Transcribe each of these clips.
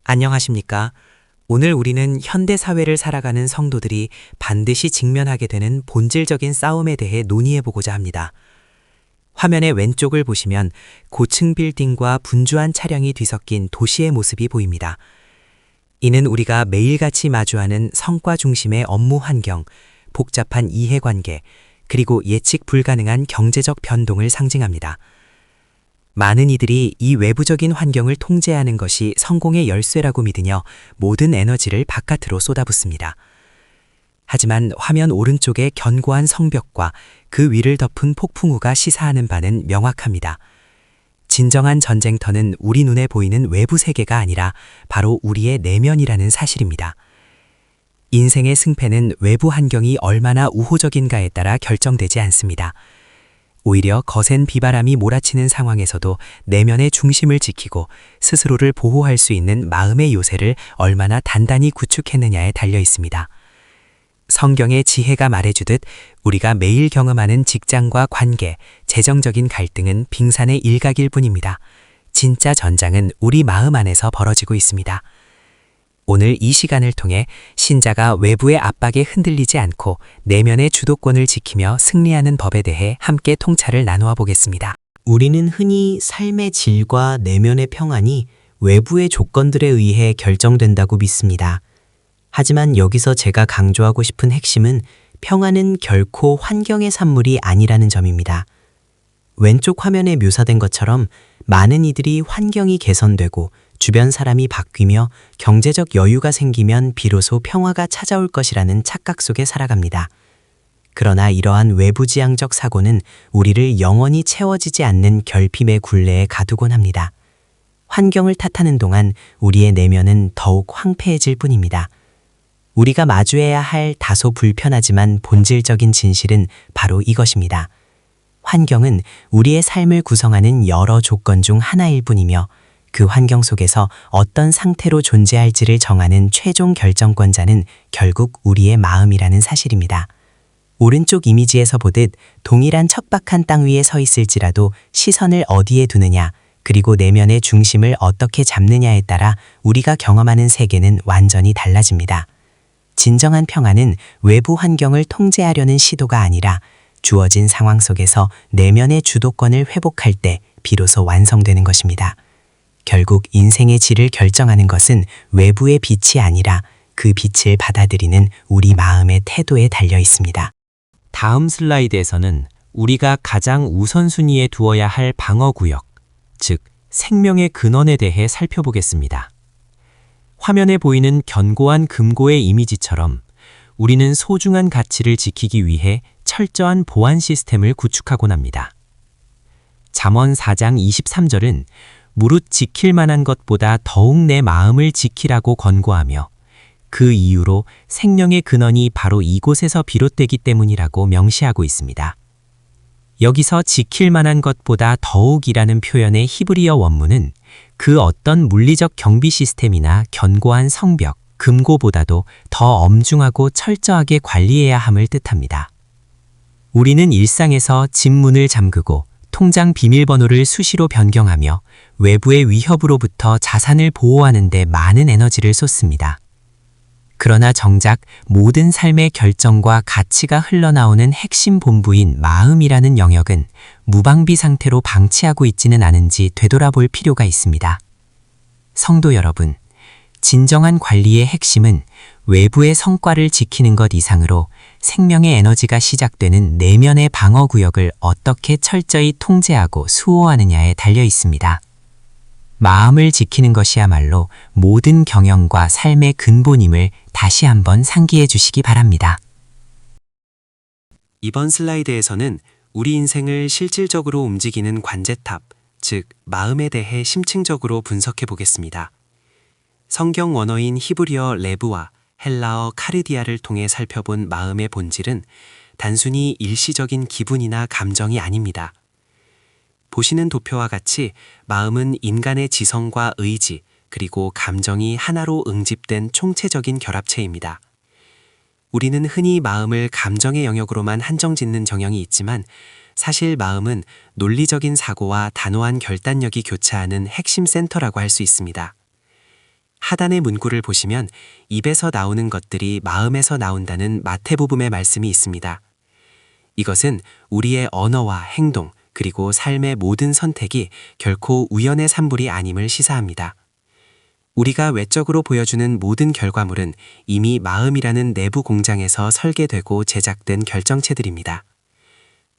안녕하십니까? 오늘 우리는 현대 사회를 살아가는 성도들이 반드시 직면하게 되는 본질적인 싸움에 대해 논의해보고자 합니다. 화면의 왼쪽을 보시면 고층 빌딩과 분주한 차량이 뒤섞인 도시의 모습이 보입니다. 이는 우리가 매일같이 마주하는 성과 중심의 업무 환경, 복잡한 이해관계, 그리고 예측 불가능한 경제적 변동을 상징합니다. 많은 이들이 이 외부적인 환경을 통제하는 것이 성공의 열쇠라고 믿으며 모든 에너지를 바깥으로 쏟아붓습니다. 하지만 화면 오른쪽의 견고한 성벽과 그 위를 덮은 폭풍우가 시사하는 바는 명확합니다. 진정한 전쟁터는 우리 눈에 보이는 외부 세계가 아니라 바로 우리의 내면이라는 사실입니다. 인생의 승패는 외부 환경이 얼마나 우호적인가에 따라 결정되지 않습니다. 오히려 거센 비바람이 몰아치는 상황에서도 내면의 중심을 지키고 스스로를 보호할 수 있는 마음의 요새를 얼마나 단단히 구축했느냐에 달려 있습니다. 성경의 지혜가 말해주듯 우리가 매일 경험하는 직장과 관계, 재정적인 갈등은 빙산의 일각일 뿐입니다. 진짜 전장은 우리 마음 안에서 벌어지고 있습니다. 오늘 이 시간을 통해 신자가 외부의 압박에 흔들리지 않고 내면의 주도권을 지키며 승리하는 법에 대해 함께 통찰을 나누어 보겠습니다. 우리는 흔히 삶의 질과 내면의 평안이 외부의 조건들에 의해 결정된다고 믿습니다. 하지만 여기서 제가 강조하고 싶은 핵심은 평안은 결코 환경의 산물이 아니라는 점입니다. 왼쪽 화면에 묘사된 것처럼 많은 이들이 환경이 개선되고 주변 사람이 바뀌며 경제적 여유가 생기면 비로소 평화가 찾아올 것이라는 착각 속에 살아갑니다. 그러나 이러한 외부지향적 사고는 우리를 영원히 채워지지 않는 결핍의 굴레에 가두곤 합니다. 환경을 탓하는 동안 우리의 내면은 더욱 황폐해질 뿐입니다. 우리가 마주해야 할 다소 불편하지만 본질적인 진실은 바로 이것입니다. 환경은 우리의 삶을 구성하는 여러 조건 중 하나일 뿐이며 그 환경 속에서 어떤 상태로 존재할지를 정하는 최종 결정권자는 결국 우리의 마음이라는 사실입니다. 오른쪽 이미지에서 보듯 동일한 척박한 땅 위에 서 있을지라도 시선을 어디에 두느냐, 그리고 내면의 중심을 어떻게 잡느냐에 따라 우리가 경험하는 세계는 완전히 달라집니다. 진정한 평안은 외부 환경을 통제하려는 시도가 아니라 주어진 상황 속에서 내면의 주도권을 회복할 때 비로소 완성되는 것입니다. 결국 인생의 질을 결정하는 것은 외부의 빛이 아니라 그 빛을 받아들이는 우리 마음의 태도에 달려 있습니다. 다음 슬라이드에서는 우리가 가장 우선순위에 두어야 할 방어구역, 즉 생명의 근원에 대해 살펴보겠습니다. 화면에 보이는 견고한 금고의 이미지처럼 우리는 소중한 가치를 지키기 위해 철저한 보안 시스템을 구축하곤 합니다. 잠언 4장 23절은 무릇 지킬 만한 것보다 더욱 내 마음을 지키라고 권고하며 그 이유로 생명의 근원이 바로 이곳에서 비롯되기 때문이라고 명시하고 있습니다. 여기서 지킬 만한 것보다 더욱이라는 표현의 히브리어 원문은 그 어떤 물리적 경비 시스템이나 견고한 성벽, 금고보다도 더 엄중하고 철저하게 관리해야 함을 뜻합니다. 우리는 일상에서 집 문을 잠그고 통장 비밀번호를 수시로 변경하며 외부의 위협으로부터 자산을 보호하는 데 많은 에너지를 쏟습니다. 그러나 정작 모든 삶의 결정과 가치가 흘러나오는 핵심 본부인 마음이라는 영역은 무방비 상태로 방치하고 있지는 않은지 되돌아볼 필요가 있습니다. 성도 여러분, 진정한 관리의 핵심은 외부의 성과를 지키는 것 이상으로 생명의 에너지가 시작되는 내면의 방어구역을 어떻게 철저히 통제하고 수호하느냐에 달려 있습니다. 마음을 지키는 것이야말로 모든 경영과 삶의 근본임을 다시 한번 상기해 주시기 바랍니다. 이번 슬라이드에서는 우리 인생을 실질적으로 움직이는 관제탑, 즉 마음에 대해 심층적으로 분석해 보겠습니다. 성경 원어인 히브리어 레브와 헬라어 카르디아를 통해 살펴본 마음의 본질은 단순히 일시적인 기분이나 감정이 아닙니다. 보시는 도표와 같이 마음은 인간의 지성과 의지, 그리고 감정이 하나로 응집된 총체적인 결합체입니다. 우리는 흔히 마음을 감정의 영역으로만 한정짓는 경향이 있지만 사실 마음은 논리적인 사고와 단호한 결단력이 교차하는 핵심 센터라고 할 수 있습니다. 하단의 문구를 보시면 입에서 나오는 것들이 마음에서 나온다는 마태복음의 말씀이 있습니다. 이것은 우리의 언어와 행동, 그리고 삶의 모든 선택이 결코 우연의 산물이 아님을 시사합니다. 우리가 외적으로 보여주는 모든 결과물은 이미 마음이라는 내부 공장에서 설계되고 제작된 결정체들입니다.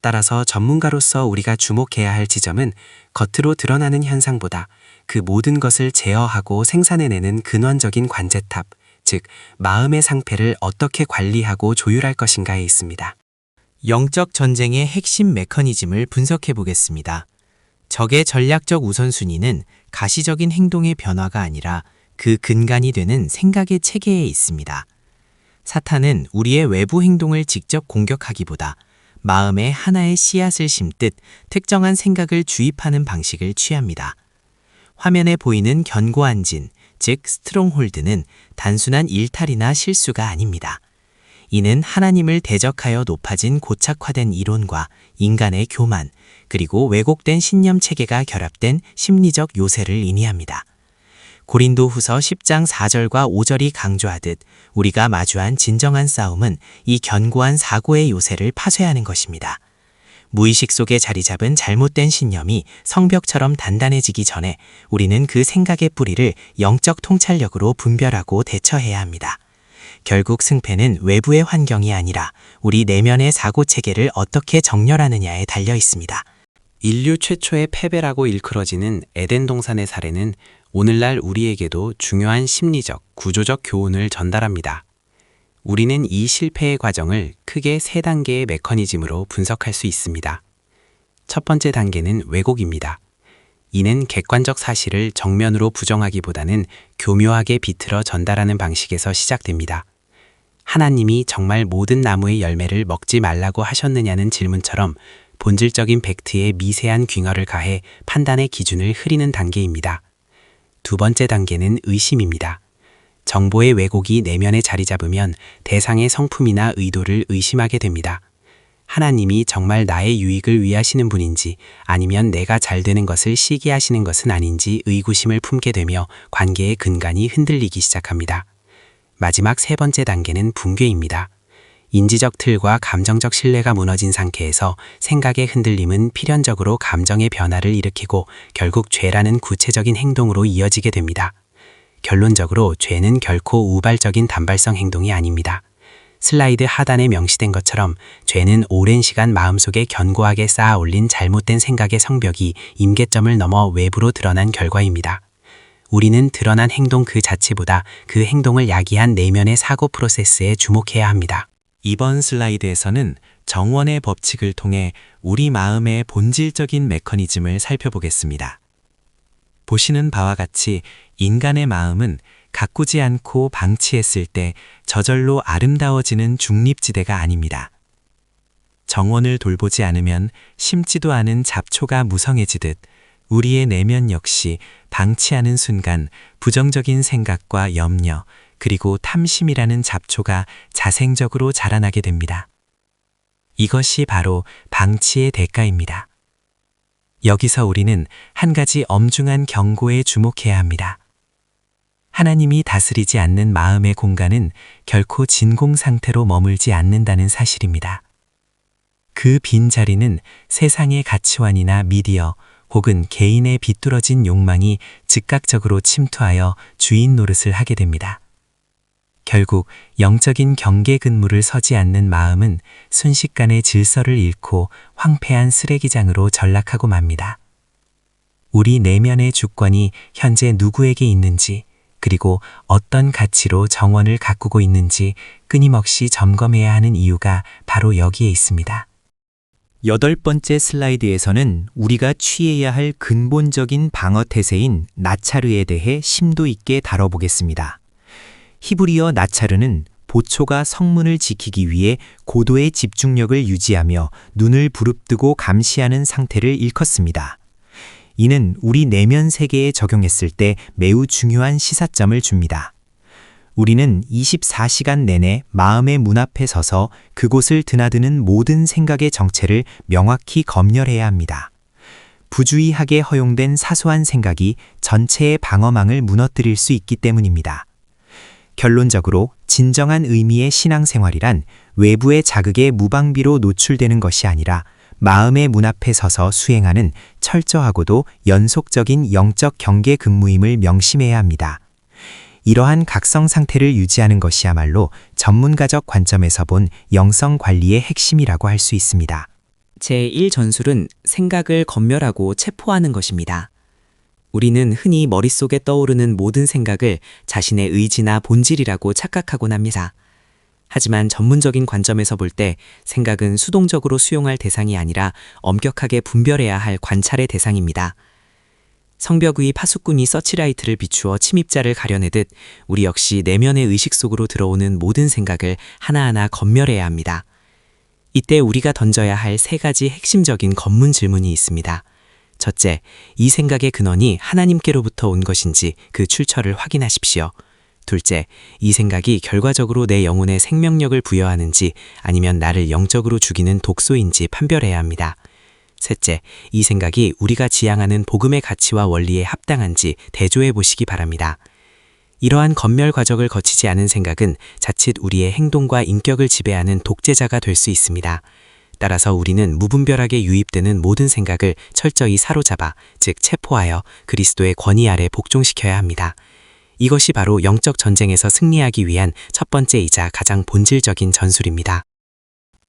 따라서 전문가로서 우리가 주목해야 할 지점은 겉으로 드러나는 현상보다 그 모든 것을 제어하고 생산해내는 근원적인 관제탑, 즉 마음의 상태를 어떻게 관리하고 조율할 것인가에 있습니다. 영적 전쟁의 핵심 메커니즘을 분석해 보겠습니다. 적의 전략적 우선순위는 가시적인 행동의 변화가 아니라 그 근간이 되는 생각의 체계에 있습니다. 사탄은 우리의 외부 행동을 직접 공격하기보다 마음에 하나의 씨앗을 심듯 특정한 생각을 주입하는 방식을 취합니다. 화면에 보이는 견고한 진, 즉 스트롱홀드는 단순한 일탈이나 실수가 아닙니다. 이는 하나님을 대적하여 높아진 고착화된 이론과 인간의 교만, 그리고 왜곡된 신념 체계가 결합된 심리적 요새를 의미합니다. 고린도후서 10장 4절과 5절이 강조하듯 우리가 마주한 진정한 싸움은 이 견고한 사고의 요새를 파쇄하는 것입니다. 무의식 속에 자리 잡은 잘못된 신념이 성벽처럼 단단해지기 전에 우리는 그 생각의 뿌리를 영적 통찰력으로 분별하고 대처해야 합니다. 결국 승패는 외부의 환경이 아니라 우리 내면의 사고 체계를 어떻게 정렬하느냐에 달려 있습니다. 인류 최초의 패배라고 일컬어지는 에덴 동산의 사례는 오늘날 우리에게도 중요한 심리적, 구조적 교훈을 전달합니다. 우리는 이 실패의 과정을 크게 3단계의 메커니즘으로 분석할 수 있습니다. 첫 번째 단계는 왜곡입니다. 이는 객관적 사실을 정면으로 부정하기보다는 교묘하게 비틀어 전달하는 방식에서 시작됩니다. 하나님이 정말 모든 나무의 열매를 먹지 말라고 하셨느냐는 질문처럼 본질적인 팩트에 미세한 균열을 가해 판단의 기준을 흐리는 단계입니다. 두 번째 단계는 의심입니다. 정보의 왜곡이 내면에 자리 잡으면 대상의 성품이나 의도를 의심하게 됩니다. 하나님이 정말 나의 유익을 위하시는 분인지 아니면 내가 잘 되는 것을 시기하시는 것은 아닌지 의구심을 품게 되며 관계의 근간이 흔들리기 시작합니다. 마지막 3번째 단계는 붕괴입니다. 인지적 틀과 감정적 신뢰가 무너진 상태에서 생각의 흔들림은 필연적으로 감정의 변화를 일으키고 결국 죄라는 구체적인 행동으로 이어지게 됩니다. 결론적으로 죄는 결코 우발적인 단발성 행동이 아닙니다. 슬라이드 하단에 명시된 것처럼 죄는 오랜 시간 마음속에 견고하게 쌓아 올린 잘못된 생각의 성벽이 임계점을 넘어 외부로 드러난 결과입니다. 우리는 드러난 행동 그 자체보다 그 행동을 야기한 내면의 사고 프로세스에 주목해야 합니다. 이번 슬라이드에서는 정원의 법칙을 통해 우리 마음의 본질적인 메커니즘을 살펴보겠습니다. 보시는 바와 같이 인간의 마음은 가꾸지 않고 방치했을 때 저절로 아름다워지는 중립지대가 아닙니다. 정원을 돌보지 않으면 심지도 않은 잡초가 무성해지듯 우리의 내면 역시 방치하는 순간 부정적인 생각과 염려, 그리고 탐심이라는 잡초가 자생적으로 자라나게 됩니다. 이것이 바로 방치의 대가입니다. 여기서 우리는 한 가지 엄중한 경고에 주목해야 합니다. 하나님이 다스리지 않는 마음의 공간은 결코 진공 상태로 머물지 않는다는 사실입니다. 그 빈자리는 세상의 가치관이나 미디어 혹은 개인의 비뚤어진 욕망이 즉각적으로 침투하여 주인 노릇을 하게 됩니다. 결국 영적인 경계 근무를 서지 않는 마음은 순식간에 질서를 잃고 황폐한 쓰레기장으로 전락하고 맙니다. 우리 내면의 주권이 현재 누구에게 있는지, 그리고 어떤 가치로 정원을 가꾸고 있는지 끊임없이 점검해야 하는 이유가 바로 여기에 있습니다. 8번째 슬라이드에서는 우리가 취해야 할 근본적인 방어 태세인 나차르에 대해 심도 있게 다뤄보겠습니다. 히브리어 나차르는 보초가 성문을 지키기 위해 고도의 집중력을 유지하며 눈을 부릅뜨고 감시하는 상태를 일컫습니다. 이는 우리 내면 세계에 적용했을 때 매우 중요한 시사점을 줍니다. 우리는 24시간 내내 마음의 문 앞에 서서 그곳을 드나드는 모든 생각의 정체를 명확히 검열해야 합니다. 부주의하게 허용된 사소한 생각이 전체의 방어망을 무너뜨릴 수 있기 때문입니다. 결론적으로 진정한 의미의 신앙생활이란 외부의 자극에 무방비로 노출되는 것이 아니라 마음의 문 앞에 서서 수행하는 철저하고도 연속적인 영적 경계 근무임을 명심해야 합니다. 이러한 각성 상태를 유지하는 것이야말로 전문가적 관점에서 본 영성 관리의 핵심이라고 할 수 있습니다. 제1전술은 생각을 검열하고 체포하는 것입니다. 우리는 흔히 머릿속에 떠오르는 모든 생각을 자신의 의지나 본질이라고 착각하곤 합니다. 하지만 전문적인 관점에서 볼 때 생각은 수동적으로 수용할 대상이 아니라 엄격하게 분별해야 할 관찰의 대상입니다. 성벽 위 파수꾼이 서치라이트를 비추어 침입자를 가려내듯 우리 역시 내면의 의식 속으로 들어오는 모든 생각을 하나하나 검열해야 합니다. 이때 우리가 던져야 할 3가지 핵심적인 검문 질문이 있습니다. 첫째, 이 생각의 근원이 하나님께로부터 온 것인지 그 출처를 확인하십시오. 둘째, 이 생각이 결과적으로 내 영혼에 생명력을 부여하는지 아니면 나를 영적으로 죽이는 독소인지 판별해야 합니다. 셋째, 이 생각이 우리가 지향하는 복음의 가치와 원리에 합당한지 대조해 보시기 바랍니다. 이러한 검열 과정을 거치지 않은 생각은 자칫 우리의 행동과 인격을 지배하는 독재자가 될 수 있습니다. 따라서 우리는 무분별하게 유입되는 모든 생각을 철저히 사로잡아, 즉 체포하여 그리스도의 권위 아래 복종시켜야 합니다. 이것이 바로 영적 전쟁에서 승리하기 위한 첫 번째이자 가장 본질적인 전술입니다.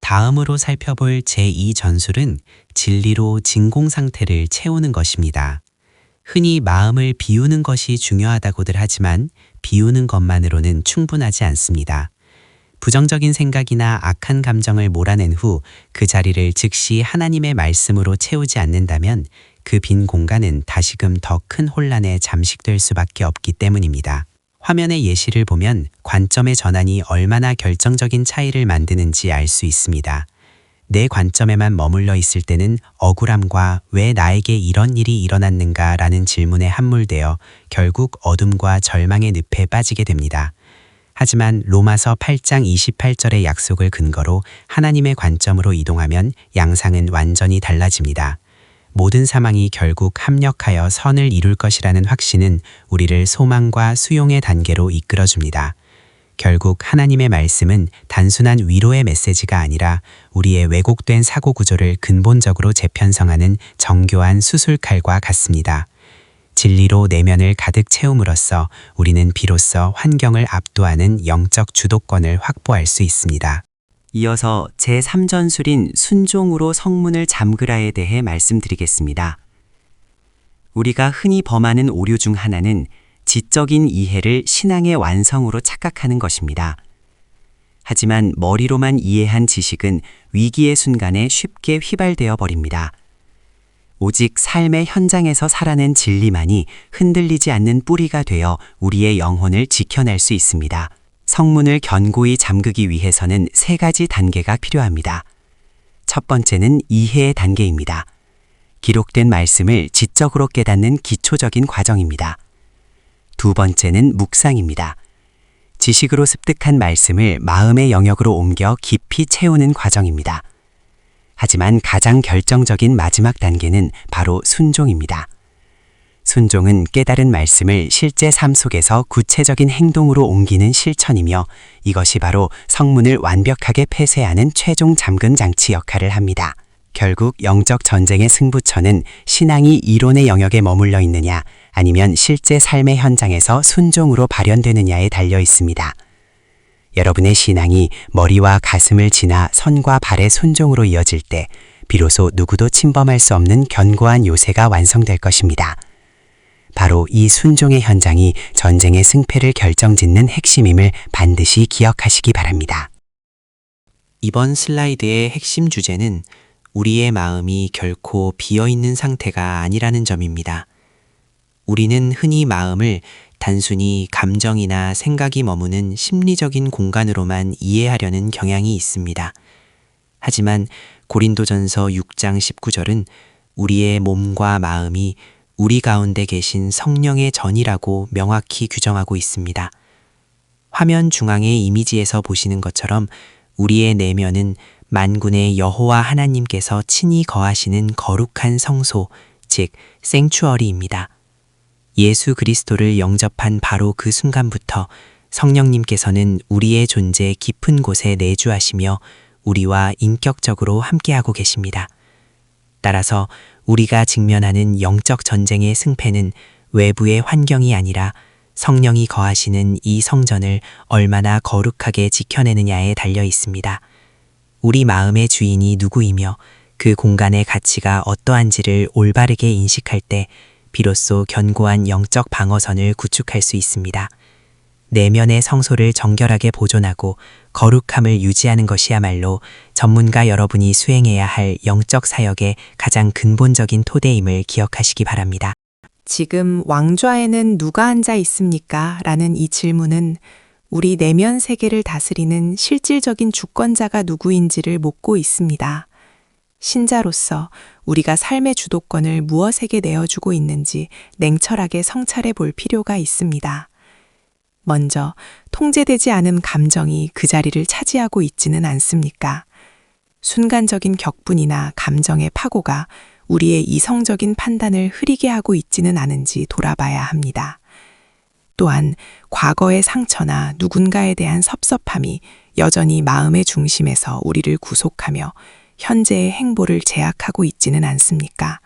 다음으로 살펴볼 제2전술은 진리로 진공 상태를 채우는 것입니다. 흔히 마음을 비우는 것이 중요하다고들 하지만 비우는 것만으로는 충분하지 않습니다. 부정적인 생각이나 악한 감정을 몰아낸 후 그 자리를 즉시 하나님의 말씀으로 채우지 않는다면 그 빈 공간은 다시금 더 큰 혼란에 잠식될 수밖에 없기 때문입니다. 화면의 예시를 보면 관점의 전환이 얼마나 결정적인 차이를 만드는지 알 수 있습니다. 내 관점에만 머물러 있을 때는 억울함과 왜 나에게 이런 일이 일어났는가 라는 질문에 함몰되어 결국 어둠과 절망의 늪에 빠지게 됩니다. 하지만 로마서 8장 28절의 약속을 근거로 하나님의 관점으로 이동하면 양상은 완전히 달라집니다. 모든 사망이 결국 합력하여 선을 이룰 것이라는 확신은 우리를 소망과 수용의 단계로 이끌어줍니다. 결국 하나님의 말씀은 단순한 위로의 메시지가 아니라 우리의 왜곡된 사고 구조를 근본적으로 재편성하는 정교한 수술칼과 같습니다. 진리로 내면을 가득 채움으로써 우리는 비로소 환경을 압도하는 영적 주도권을 확보할 수 있습니다. 이어서 제3전술인 순종으로 성문을 잠그라에 대해 말씀드리겠습니다. 우리가 흔히 범하는 오류 중 하나는 지적인 이해를 신앙의 완성으로 착각하는 것입니다. 하지만 머리로만 이해한 지식은 위기의 순간에 쉽게 휘발되어 버립니다. 오직 삶의 현장에서 살아낸 진리만이 흔들리지 않는 뿌리가 되어 우리의 영혼을 지켜낼 수 있습니다. 성문을 견고히 잠그기 위해서는 3가지 단계가 필요합니다. 첫 번째는 이해의 단계입니다. 기록된 말씀을 지적으로 깨닫는 기초적인 과정입니다. 두 번째는 묵상입니다. 지식으로 습득한 말씀을 마음의 영역으로 옮겨 깊이 채우는 과정입니다. 하지만 가장 결정적인 마지막 단계는 바로 순종입니다. 순종은 깨달은 말씀을 실제 삶 속에서 구체적인 행동으로 옮기는 실천이며 이것이 바로 성문을 완벽하게 폐쇄하는 최종 잠금 장치 역할을 합니다. 결국 영적 전쟁의 승부처는 신앙이 이론의 영역에 머물러 있느냐 아니면 실제 삶의 현장에서 순종으로 발현되느냐에 달려 있습니다. 여러분의 신앙이 머리와 가슴을 지나 손과 발의 순종으로 이어질 때 비로소 누구도 침범할 수 없는 견고한 요새가 완성될 것입니다. 바로 이 순종의 현장이 전쟁의 승패를 결정짓는 핵심임을 반드시 기억하시기 바랍니다. 이번 슬라이드의 핵심 주제는 우리의 마음이 결코 비어있는 상태가 아니라는 점입니다. 우리는 흔히 마음을 단순히 감정이나 생각이 머무는 심리적인 공간으로만 이해하려는 경향이 있습니다. 하지만 고린도전서 6장 19절은 우리의 몸과 마음이 우리 가운데 계신 성령의 전이라고 명확히 규정하고 있습니다. 화면 중앙의 이미지에서 보시는 것처럼 우리의 내면은 만군의 여호와 하나님께서 친히 거하시는 거룩한 성소, 즉 생추어리입니다. 예수 그리스도를 영접한 바로 그 순간부터 성령님께서는 우리의 존재 깊은 곳에 내주하시며 우리와 인격적으로 함께하고 계십니다. 따라서 우리가 직면하는 영적 전쟁의 승패는 외부의 환경이 아니라 성령이 거하시는 이 성전을 얼마나 거룩하게 지켜내느냐에 달려 있습니다. 우리 마음의 주인이 누구이며 그 공간의 가치가 어떠한지를 올바르게 인식할 때 비로소 견고한 영적 방어선을 구축할 수 있습니다. 내면의 성소를 정결하게 보존하고 거룩함을 유지하는 것이야말로 전문가 여러분이 수행해야 할 영적 사역의 가장 근본적인 토대임을 기억하시기 바랍니다. 지금 왕좌에는 누가 앉아 있습니까? 라는 이 질문은 우리 내면 세계를 다스리는 실질적인 주권자가 누구인지를 묻고 있습니다. 신자로서 우리가 삶의 주도권을 무엇에게 내어주고 있는지 냉철하게 성찰해 볼 필요가 있습니다. 먼저 통제되지 않은 감정이 그 자리를 차지하고 있지는 않습니까? 순간적인 격분이나 감정의 파고가 우리의 이성적인 판단을 흐리게 하고 있지는 않은지 돌아봐야 합니다. 또한 과거의 상처나 누군가에 대한 섭섭함이 여전히 마음의 중심에서 우리를 구속하며 현재의 행보를 제약하고 있지는 않습니까?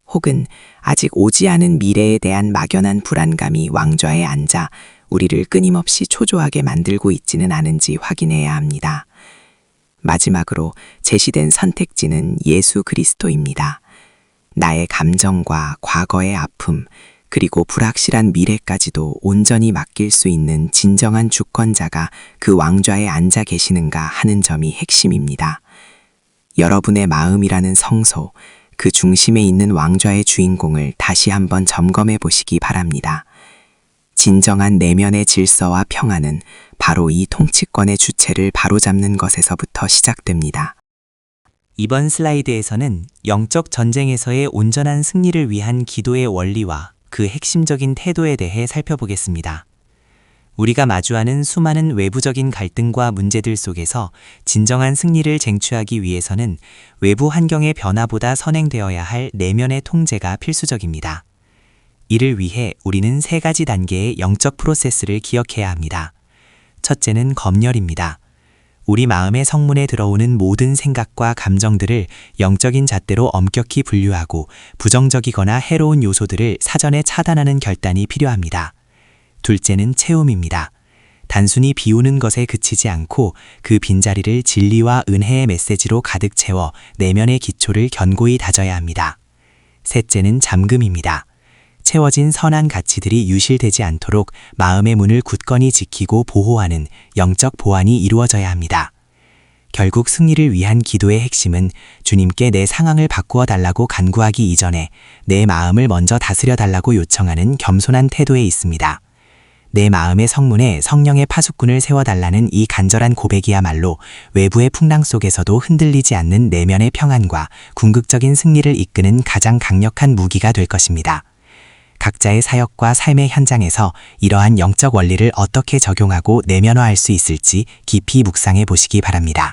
혹은 아직 오지 않은 미래에 대한 막연한 불안감이 왕좌에 앉아 우리를 끊임없이 초조하게 만들고 있지는 않은지 확인해야 합니다. 마지막으로 제시된 선택지는 예수 그리스도입니다. 나의 감정과 과거의 아픔, 그리고 불확실한 미래까지도 온전히 맡길 수 있는 진정한 주권자가 그 왕좌에 앉아 계시는가 하는 점이 핵심입니다. 여러분의 마음이라는 성소, 그 중심에 있는 왕좌의 주인공을 다시 한번 점검해 보시기 바랍니다. 진정한 내면의 질서와 평안은 바로 이 통치권의 주체를 바로잡는 것에서부터 시작됩니다. 이번 슬라이드에서는 영적 전쟁에서의 온전한 승리를 위한 기도의 원리와 그 핵심적인 태도에 대해 살펴보겠습니다. 우리가 마주하는 수많은 외부적인 갈등과 문제들 속에서 진정한 승리를 쟁취하기 위해서는 외부 환경의 변화보다 선행되어야 할 내면의 통제가 필수적입니다. 이를 위해 우리는 3가지 단계의 영적 프로세스를 기억해야 합니다. 첫째는 검열입니다. 우리 마음의 성문에 들어오는 모든 생각과 감정들을 영적인 잣대로 엄격히 분류하고 부정적이거나 해로운 요소들을 사전에 차단하는 결단이 필요합니다. 둘째는 채움입니다. 단순히 비우는 것에 그치지 않고 그 빈자리를 진리와 은혜의 메시지로 가득 채워 내면의 기초를 견고히 다져야 합니다. 셋째는 잠금입니다. 채워진 선한 가치들이 유실되지 않도록 마음의 문을 굳건히 지키고 보호하는 영적 보안이 이루어져야 합니다. 결국 승리를 위한 기도의 핵심은 주님께 내 상황을 바꾸어 달라고 간구하기 이전에 내 마음을 먼저 다스려 달라고 요청하는 겸손한 태도에 있습니다. 내 마음의 성문에 성령의 파수꾼을 세워달라는 이 간절한 고백이야말로 외부의 풍랑 속에서도 흔들리지 않는 내면의 평안과 궁극적인 승리를 이끄는 가장 강력한 무기가 될 것입니다. 각자의 사역과 삶의 현장에서 이러한 영적 원리를 어떻게 적용하고 내면화할 수 있을지 깊이 묵상해 보시기 바랍니다.